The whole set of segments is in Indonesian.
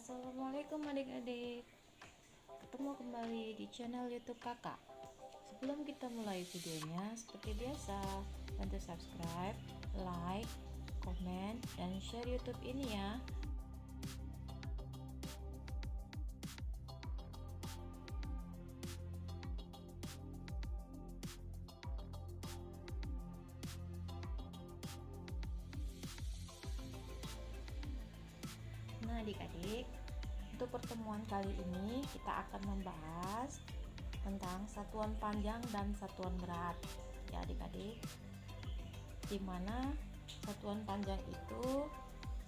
Assalamualaikum adik-adik, ketemu kembali di channel YouTube kakak. Sebelum kita mulai videonya, seperti biasa, bantu subscribe, like, komen, dan share YouTube ini ya. Nah adik-adik, untuk pertemuan kali ini kita akan membahas tentang satuan panjang dan satuan berat ya adik-adik, dimana satuan panjang itu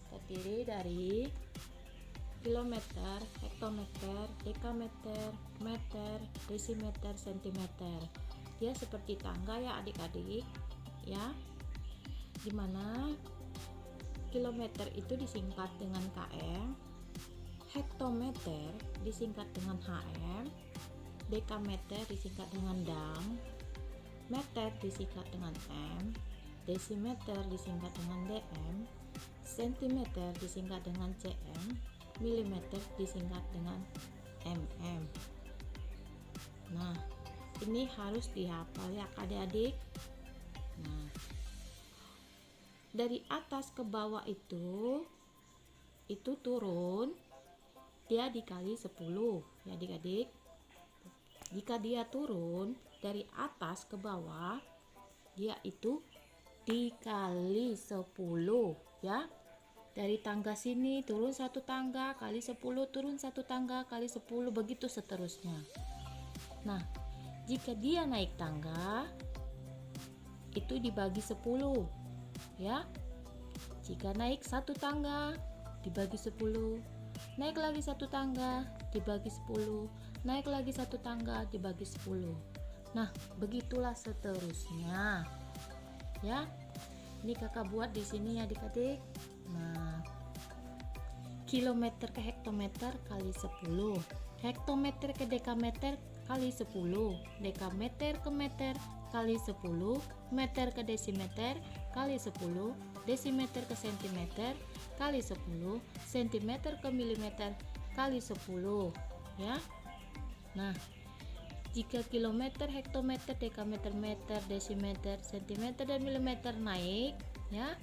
terdiri dari kilometer, hektometer, dekameter, meter, desimeter, sentimeter. Dia seperti tangga ya adik-adik ya, dimana kilometer itu disingkat dengan km, hektometer disingkat dengan hm, dekameter disingkat dengan dam, meter disingkat dengan m, desimeter disingkat dengan dm, sentimeter disingkat dengan cm, milimeter disingkat dengan mm. Nah, ini harus dihafal ya adik-adik. Nah, dari atas ke bawah itu turun, dia dikali 10 ya adik-adik. Jika dia turun dari atas ke bawah, dia itu dikali 10 ya. Dari tangga sini turun satu tangga kali 10, turun satu tangga kali 10, begitu seterusnya. Nah, jika dia naik tangga itu dibagi 10 ya. Jika naik satu tangga dibagi 10, naik lagi satu tangga dibagi 10, naik lagi satu tangga dibagi 10. Nah, begitulah seterusnya ya. Ini kakak buat di sini ya adik-adik. Nah, kilometer ke hektometer kali 10, hektometer ke dekameter kali 10, dekameter ke meter kali 10, meter ke desimeter kali 10, desimeter ke sentimeter kali 10, sentimeter ke milimeter kali 10 ya. Nah, jika kilometer, hektometer, dekameter, meter, desimeter, sentimeter, dan milimeter naik ya,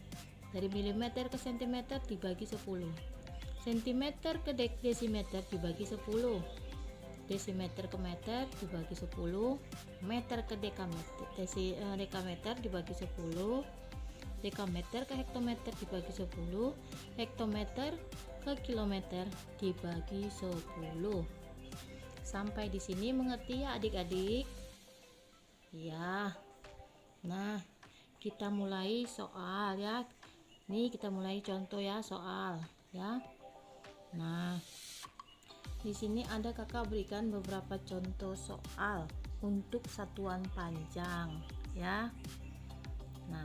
dari milimeter ke sentimeter dibagi 10, sentimeter ke desimeter dibagi 10, desimeter ke meter dibagi 10, meter ke dekameter dibagi 10, dekameter ke hektometer dibagi 10, hektometer ke kilometer dibagi 10. Sampai di sini mengerti ya adik-adik? Ya. Nah, kita mulai soal ya. Nih kita mulai contoh ya, soal ya. Nah, di sini ada kakak berikan beberapa contoh soal untuk satuan panjang ya. Nah,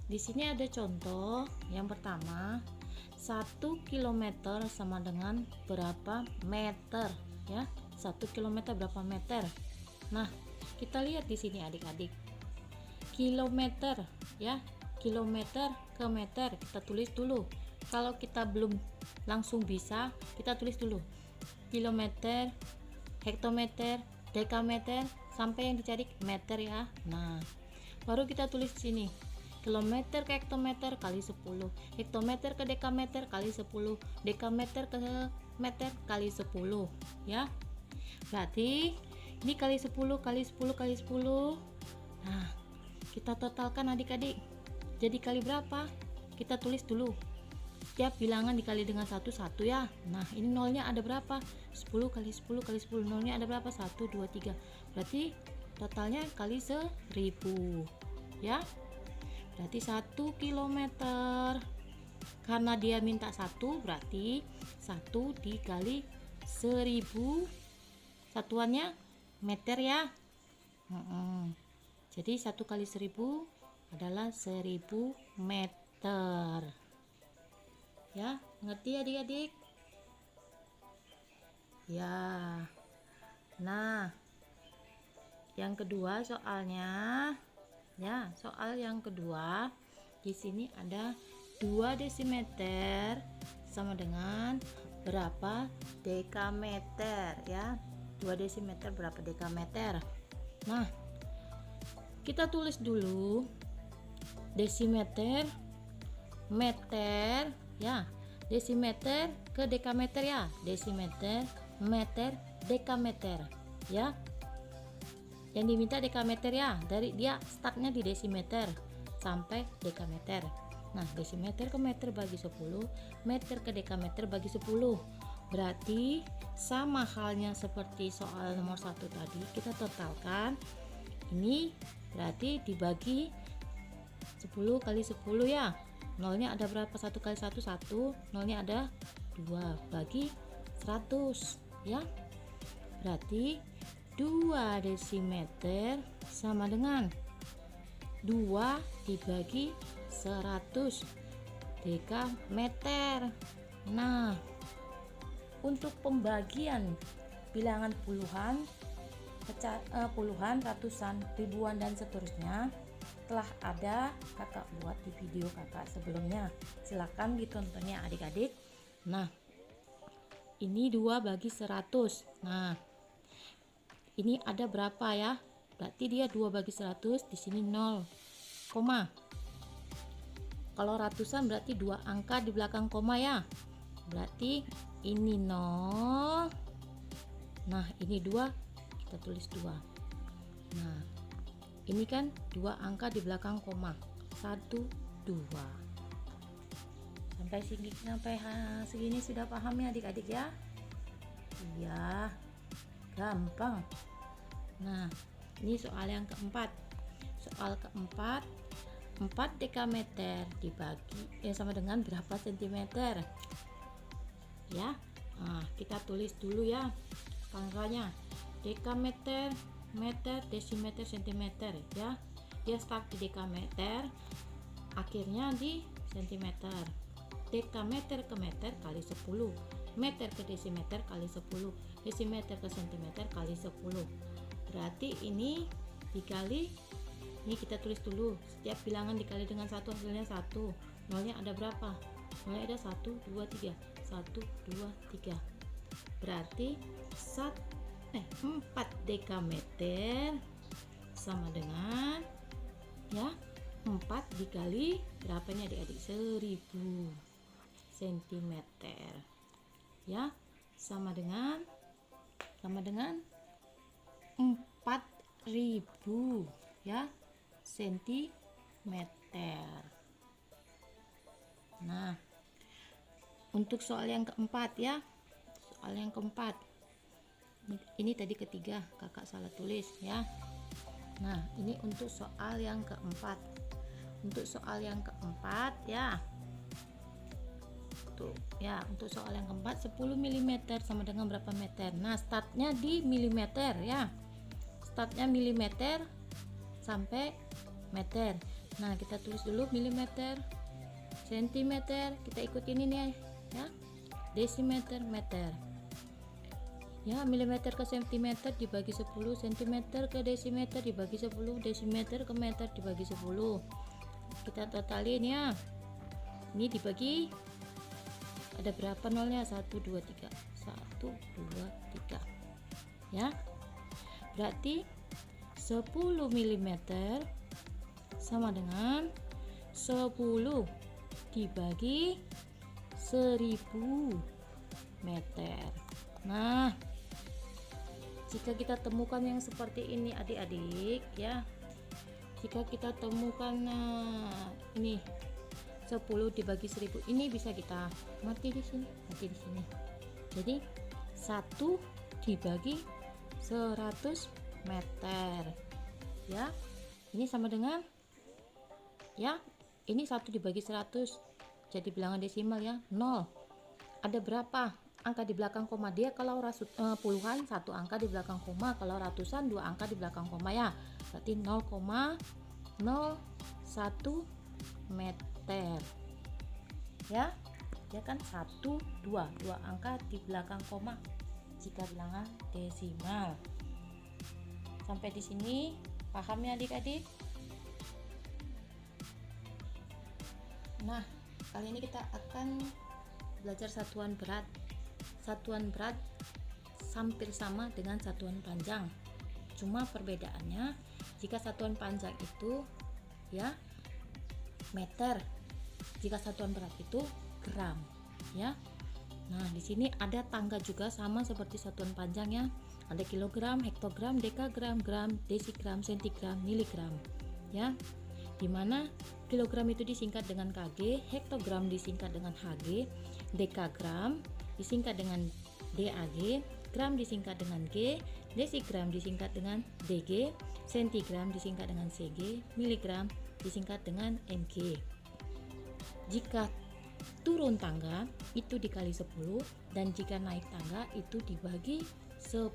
di sini ada contoh yang pertama, 1 km sama dengan berapa meter ya. 1 km berapa meter? Nah, kita lihat di sini adik-adik. Kilometer ya, kilometer ke meter kita tulis dulu. Kalau kita belum langsung bisa, kita tulis dulu kilometer, hektometer, dekameter, sampai yang dicari meter ya. Nah, baru kita tulis di sini kilometer ke hektometer kali 10, hektometer ke dekameter kali 10, dekameter ke meter kali 10 ya. Berarti ini kali 10 kali 10 kali 10. Nah, kita totalkan adik-adik. Jadi kali berapa? Kita tulis dulu. Setiap bilangan dikali dengan satu ya. Nah, ini nolnya ada berapa? 10 kali 10 kali 10. Nolnya ada berapa? 1, 2, 3. Berarti totalnya kali 1000 ya. Berarti 1 kilometer. Karena dia minta 1, berarti 1 dikali 1000. Satuannya meter ya. Jadi 1 kali 1000 adalah 1000 meter. Ya, ngerti adik-adik? Ya. Nah, yang kedua soalnya ya, soal yang kedua di sini ada 2 desimeter sama dengan berapa dekameter ya. 2 desimeter berapa dekameter. Nah, kita tulis dulu desimeter, meter ya. Desimeter ke dekameter ya. Desimeter, meter, dekameter ya. Yang diminta dekameter ya. Dari dia startnya di desimeter sampai dekameter. Nah, desimeter ke meter bagi 10, meter ke dekameter bagi 10. Berarti sama halnya seperti soal nomor 1 tadi, kita totalkan. Ini berarti dibagi 10 kali 10 ya. Nolnya ada berapa? 1 kali 1 1, nolnya ada 2 bagi 100 ya. Berarti 2 desimeter sama dengan 2 dibagi 100 dekameter. Nah, untuk pembagian bilangan puluhan, puluhan, ratusan, ribuan dan seterusnya telah ada kakak buat di video kakak sebelumnya. Silakan ditontonnya adik-adik. Nah, ini 2 bagi 100. Nah, ini ada berapa ya? Berarti dia 2 bagi 100, di sini 0, koma. Kalau ratusan berarti 2 angka di belakang koma ya. Berarti ini 0. Nah, ini 2, kita tulis 2. Nah, ini kan 2 angka di belakang koma. 1 2. Sampai segini sudah paham ya adik-adik ya? Iya, gampang. Nah, ini soal yang keempat. Soal keempat, 4 dekameter dibagi sama dengan berapa sentimeter ya. Nah, kita tulis dulu ya pangkalnya. Dekameter, meter, desimeter, sentimeter ya. Dia start di dekameter, akhirnya di sentimeter. Dekameter ke meter kali 10, meter ke desimeter kali 10, desimeter ke sentimeter kali 10. Berarti ini dikali, ini kita tulis dulu, setiap bilangan dikali dengan 1 hasilnya 1. Nolnya ada berapa? Nolnya ada 1 2 3, 1 2 3. Berarti 4 dekameter sama dengan ya 4 dikali berapa ini adik-adik? 1000 cm ya, sama dengan 4000 ya sentimeter. Nah, untuk soal yang keempat ya, soal yang keempat ini tadi ketiga kakak salah tulis ya. Nah, ini untuk soal yang keempat. Untuk soal yang keempat ya, untuk soal yang keempat 10 mm sama dengan berapa meter. Nah, startnya di milimeter ya, startnya milimeter sampai meter. Nah, kita tulis dulu milimeter, sentimeter, kita ikutin ini ya, desimeter, meter ya. Milimeter ke sentimeter dibagi 10, sentimeter ke desimeter dibagi 10, desimeter ke meter dibagi 10. Kita totalin ya, ini dibagi ada berapa nolnya? 1 2 3, 1 2 3 ya. Berarti 10 mm sama dengan 10 dibagi 1000 meter. Nah, jika kita temukan yang seperti ini adik-adik ya, jika kita temukan ini 10 dibagi 1000, ini bisa kita mati di sini. Jadi 1 dibagi 100 meter ya. Ini sama dengan ya, ini 1 dibagi 100 jadi bilangan desimal ya, 0. Ada berapa angka di belakang koma? Dia kalau puluhan 1 angka di belakang koma, kalau ratusan 2 angka di belakang koma ya. Berarti 0,01 meter ya. Dia kan 1 2 angka di belakang koma jika bilangan desimal. Sampai di sini paham ya adik-adik? Nah, kali ini kita akan belajar satuan berat. Satuan berat hampir sama dengan satuan panjang, cuma perbedaannya jika satuan panjang itu ya meter, jika satuan berat itu gram ya. Nah, di sini ada tangga juga sama seperti satuan panjang ya. Ada kilogram, hektogram, dekagram, gram, desigram, sentigram, miligram ya. Dimana kilogram itu disingkat dengan kg, hektogram disingkat dengan hg, dekagram disingkat dengan dag, gram disingkat dengan g, desigram disingkat dengan dg, sentigram disingkat dengan cg, miligram disingkat dengan mg. Jika turun tangga itu dikali 10, dan jika naik tangga itu dibagi 10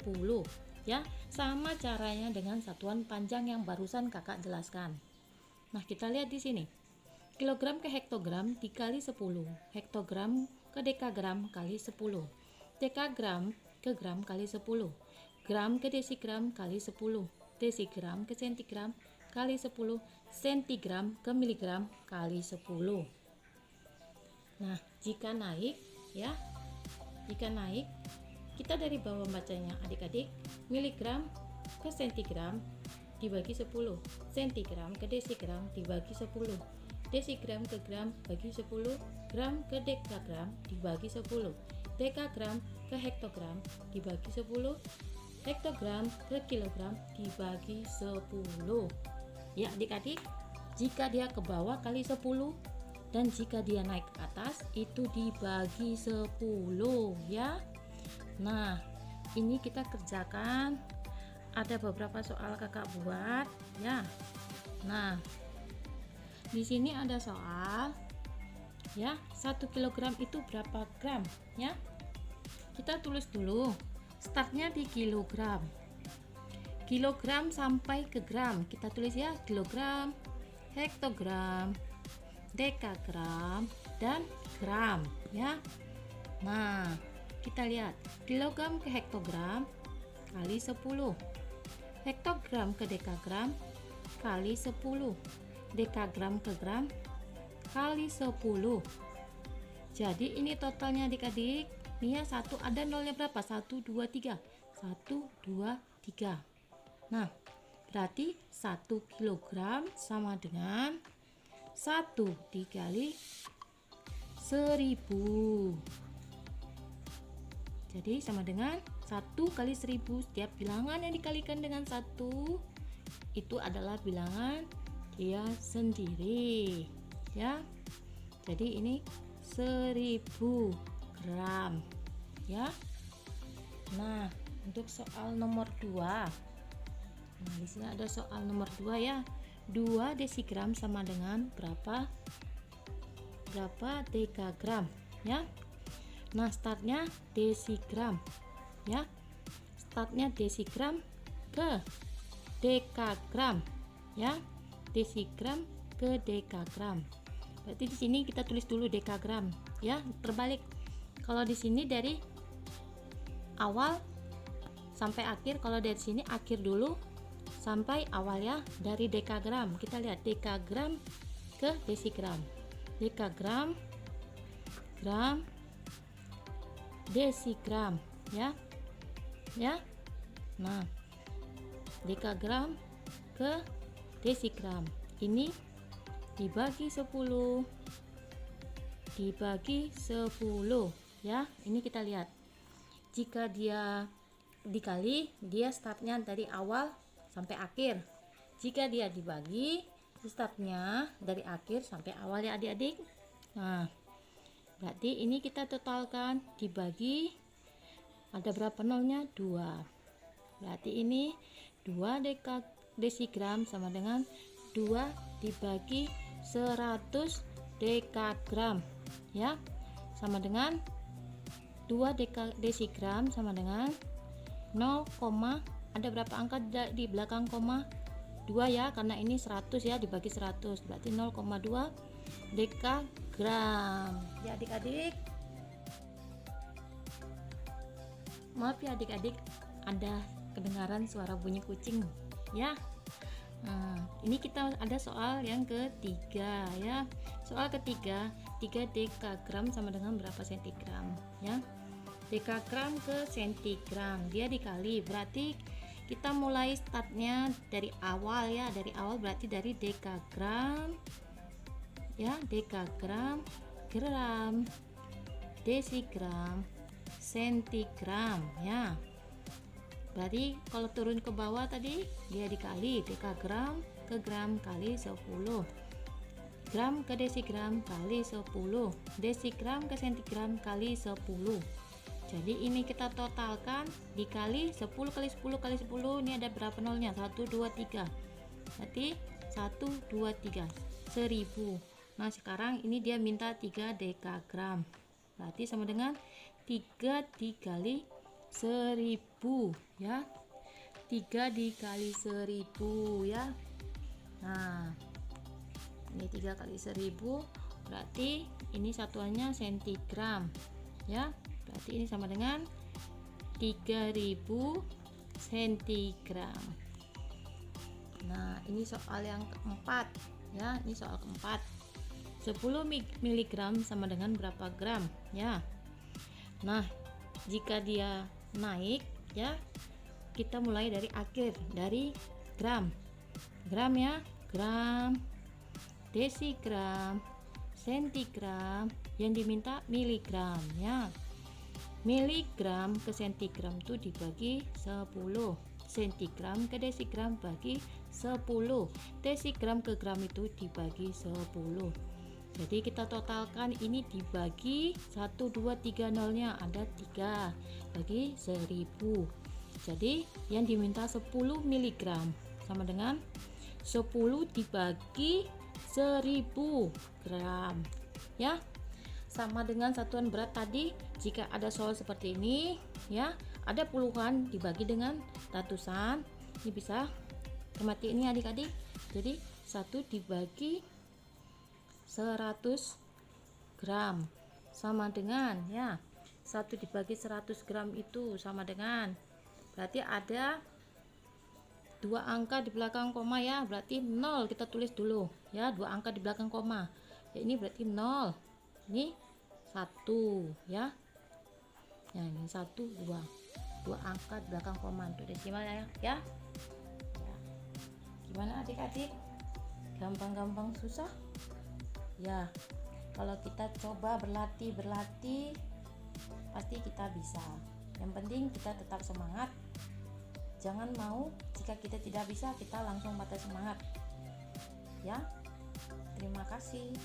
ya. Sama caranya dengan satuan panjang yang barusan kakak jelaskan. Nah, kita lihat di sini. Kilogram ke hektogram dikali 10, hektogram ke dekagram kali 10, dekagram ke gram kali 10, gram ke desigram kali 10, desigram ke sentigram kali 10, sentigram ke miligram kali 10. Nah, jika naik ya, jika naik kita dari bawah bacanya adik-adik, miligram ke sentigram dibagi 10, sentigram ke desigram dibagi 10, desigram ke gram bagi 10, gram ke dekagram dibagi 10, dekagram ke hektogram dibagi 10, hektogram ke kilogram dibagi 10 ya adik-adik. Jika dia ke bawah kali 10, dan jika dia naik ke atas itu dibagi 10 ya. Nah, ini kita kerjakan, ada beberapa soal kakak buat ya. Nah, di sini ada soal ya, 1 kilogram itu berapa gram ya. Kita tulis dulu, startnya di kilogram, kilogram sampai ke gram kita tulis ya, kilogram, hektogram, dekagram, dan gram ya. Nah, kita lihat kilogram ke hektogram kali 10, hektogram ke dekagram kali 10, dekagram ke gram kali 10. Jadi ini totalnya adik-adik. Ini ya, satu ada nolnya berapa? 1 2 3. 1 2 3. Nah, berarti 1 kilogram sama dengan 1 dikali 1000. Jadi sama dengan 1 kali 1000. Setiap bilangan yang dikalikan dengan 1 itu adalah bilangan dia sendiri ya. Jadi ini 1000 gram ya. Nah, untuk soal nomor 2. Nah, di sini ada soal nomor 2 ya. 2 desigram sama dengan berapa dekagram ya. Nah, startnya desigram ya. Startnya desigram ke dekagram ya. Desigram ke dekagram. Berarti di sini kita tulis dulu dekagram ya, terbalik. Kalau di sini dari awal sampai akhir, kalau dari sini akhir dulu sampai awal ya, dari dekagram. Kita lihat dekagram ke desigram. Dekagram, gram, desigram ya. Ya. Nah, dekagram ke desigram. Ini dibagi 10 ya. Ini kita lihat, jika dia dikali, dia startnya dari awal sampai akhir. Jika dia dibagi, startnya dari akhir sampai awal ya adik-adik. Nah, berarti ini kita totalkan, dibagi, ada berapa nolnya? 2. Berarti ini 2 desigram sama dengan 2 dibagi 100 dekagram ya, sama dengan 2 desigram sama dengan 0, ada berapa angka di belakang koma? 2 ya, karena ini 100 ya, dibagi 100 berarti 0,2 dekagram ya adik-adik. Maaf ya adik-adik, ada kedengaran suara bunyi kucing ya. Nah, ini kita ada soal yang ketiga ya. Soal ketiga, 3 dekagram sama dengan berapa sentigram ya. Dekagram ke sentigram dia dikali, berarti kita mulai startnya dari awal ya, dari awal berarti dari dekagram ya, dekagram, gram, desigram, sentigram ya. Berarti kalau turun ke bawah tadi dia dikali dekagram ke gram kali 10, gram ke desigram kali 10, desigram ke sentigram kali 10. Jadi ini kita totalkan dikali 10 kali 10 kali 10, ini ada berapa nolnya? 1 2 3. Berarti 1 2 3 1000. Nah, sekarang ini dia minta 3 dekagram. Berarti sama dengan 3 dikali 1000 ya. 3 dikali 1000 ya. Nah, ini 3 kali 1000 berarti ini satuannya sentigram ya. Berarti ini sama dengan 3000 sentigram. Nah, ini soal yang keempat ya, ini soal keempat. 10 mg sama dengan berapa gram ya. Nah, jika dia naik ya, kita mulai dari akhir, dari gram ya, gram, desigram, sentigram, yang diminta miligram ya. Miligram ke sentigram itu dibagi 10, sentigram ke desigram bagi 10, desigram ke gram itu dibagi 10. Jadi kita totalkan ini dibagi 1 2 3 nolnya ada 3 bagi 1000. Jadi yang diminta 10 mg sama dengan 10 dibagi 1000 gram ya. Sama dengan satuan berat tadi, jika ada soal seperti ini ya, ada puluhan dibagi dengan ratusan, ini bisa cermati ini adik-adik. Jadi 1 dibagi 100 gram sama dengan ya, 1 dibagi 100 gram itu sama dengan, berarti ada 2 angka di belakang koma ya, berarti 0 kita tulis dulu ya, 2 angka di belakang koma ya, ini berarti 0, ini 1 ya. Nah, ini 1 2 angka di belakang koma untuk desimal ya. Gimana adik-adik? Gampang-gampang susah? Ya. Kalau kita coba berlatih pasti kita bisa. Yang penting kita tetap semangat. Jangan mau jika kita tidak bisa kita langsung patah semangat. Ya. Terima kasih.